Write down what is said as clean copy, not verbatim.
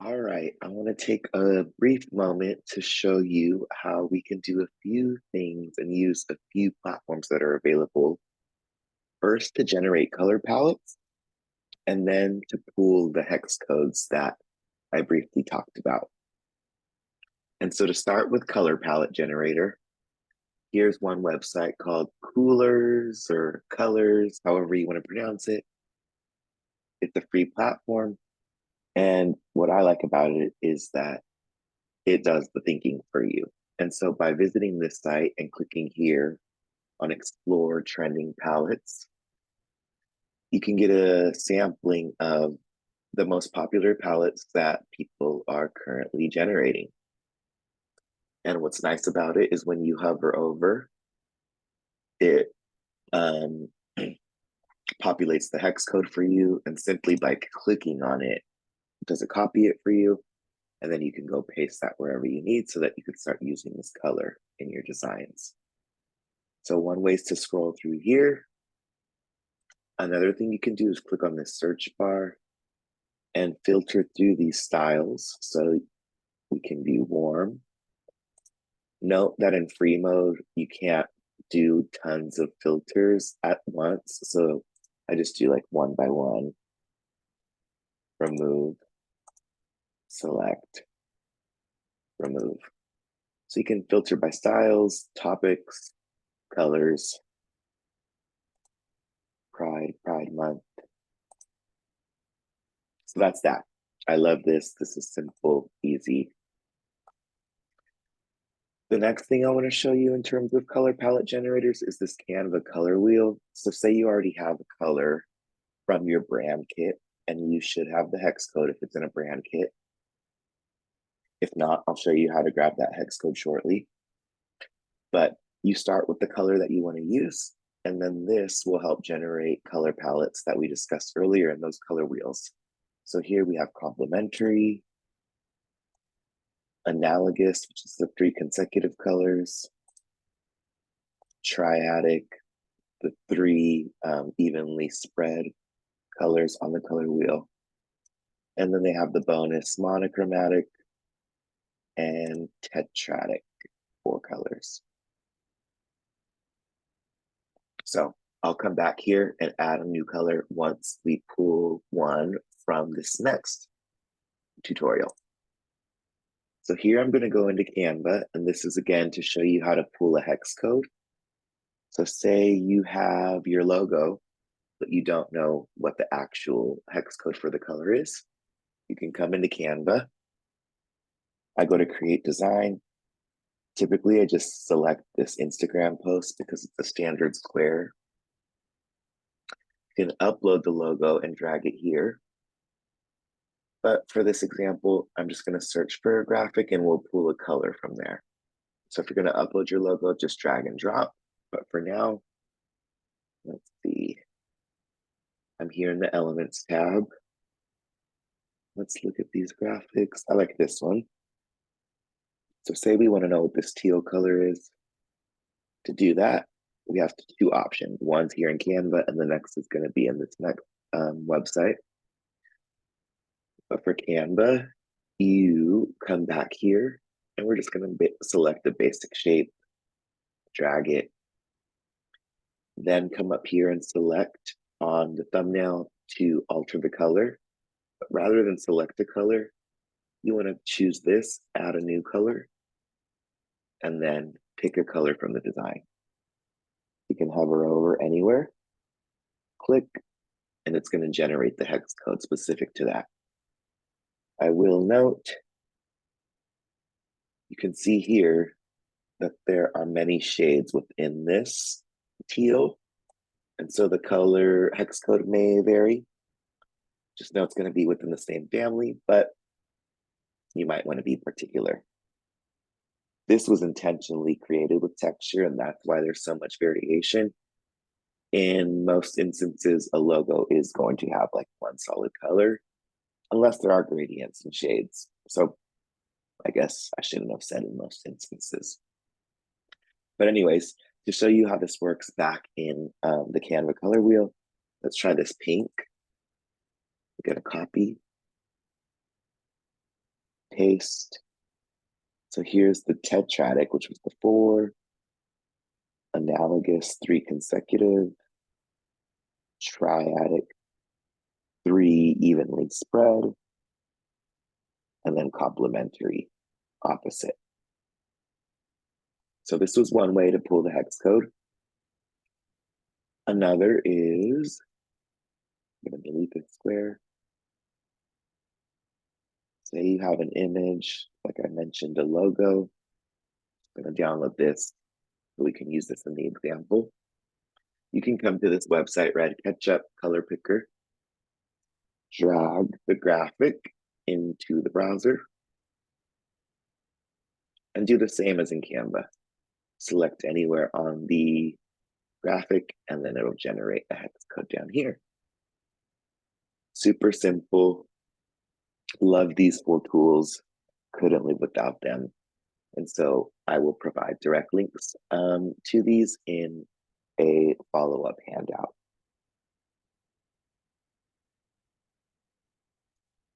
All right, I want to take a brief moment to show you how we can do a few things and use a few platforms that are available. First, to generate color palettes, and then to pool the hex codes that I briefly talked about. And so to start with color palette generator, here's one website called Coolors or Colors, however you want to pronounce it. It's a free platform. And what I like about it is that it does the thinking for you. And so by visiting this site and clicking here on Explore Trending Palettes, you can get a sampling of the most popular palettes that people are currently generating. And what's nice about it is when you hover over, it um, populates the hex code for you, and simply by clicking on it, does it copy it for you? And then you can go paste that wherever you need so that you can start using this color in your designs. So one way is to scroll through here. Another thing you can do is click on this search bar and filter through these styles so we can be warm. Note that in free mode, you can't do tons of filters at once. So I just do like one by one. Remove, select, remove. So you can filter by styles, topics, colors, Pride Month. So that's that. I love this. This is simple, easy. The next thing I want to show you in terms of color palette generators is this Canva color wheel. So say you already have a color from your brand kit, and you should have the hex code if it's in a brand kit. If not, I'll show you how to grab that hex code shortly. But you start with the color that you want to use, and then this will help generate color palettes that we discussed earlier in those color wheels. So here we have complementary, analogous, which is the 3 consecutive colors, triadic, the 3 evenly spread colors on the color wheel. And then they have the bonus monochromatic and tetradic, 4 colors. So I'll come back here and add a new color once we pull one from this next tutorial. So here I'm going to go into Canva, and this is again to show you how to pull a hex code. So say you have your logo, but you don't know what the actual hex code for the color is. You can come into Canva. I go to create design. Typically, I just select this Instagram post because it's a standard square. You can upload the logo and drag it here. But for this example, I'm just going to search for a graphic and we'll pull a color from there. So if you're going to upload your logo, just drag and drop. But for now, let's see. I'm here in the Elements tab. Let's look at these graphics. I like this one. So say we want to know what this teal color is. To do that, we have 2 options. One's here in Canva, and the next is going to be in this next website. But for Canva, you come back here, and we're just going to select the basic shape, drag it, then come up here and select on the thumbnail to alter the color. But rather than select a color, you want to choose this, add a new color, and then pick a color from the design. You can hover over anywhere, click, and it's going to generate the hex code specific to that. I will note, you can see here that there are many shades within this teal, and so the color hex code may vary. Just know it's going to be within the same family, but you might want to be particular. This was intentionally created with texture, and that's why there's so much variation. In most instances, a logo is going to have like one solid color, unless there are gradients and shades. So I guess I shouldn't have said in most instances. But anyways, to show you how this works back in the Canva color wheel, let's try this pink. We're gonna copy. paste. So here's the tetradic, which was the 4, analogous 3 consecutive, triadic 3 evenly spread, and then complementary opposite. So this was one way to pull the hex code. Another is, I'm going to delete this square. Say you have an image, like I mentioned, a logo. I'm going to download this so we can use this in the example. You can come to this website, RedKetchup Color Picker, drag the graphic into the browser, and do the same as in Canva. Select anywhere on the graphic, and then it'll generate a hex code down here. Super simple. Love these 4 tools. Couldn't live without them. And so I will provide direct links to these in a follow-up handout.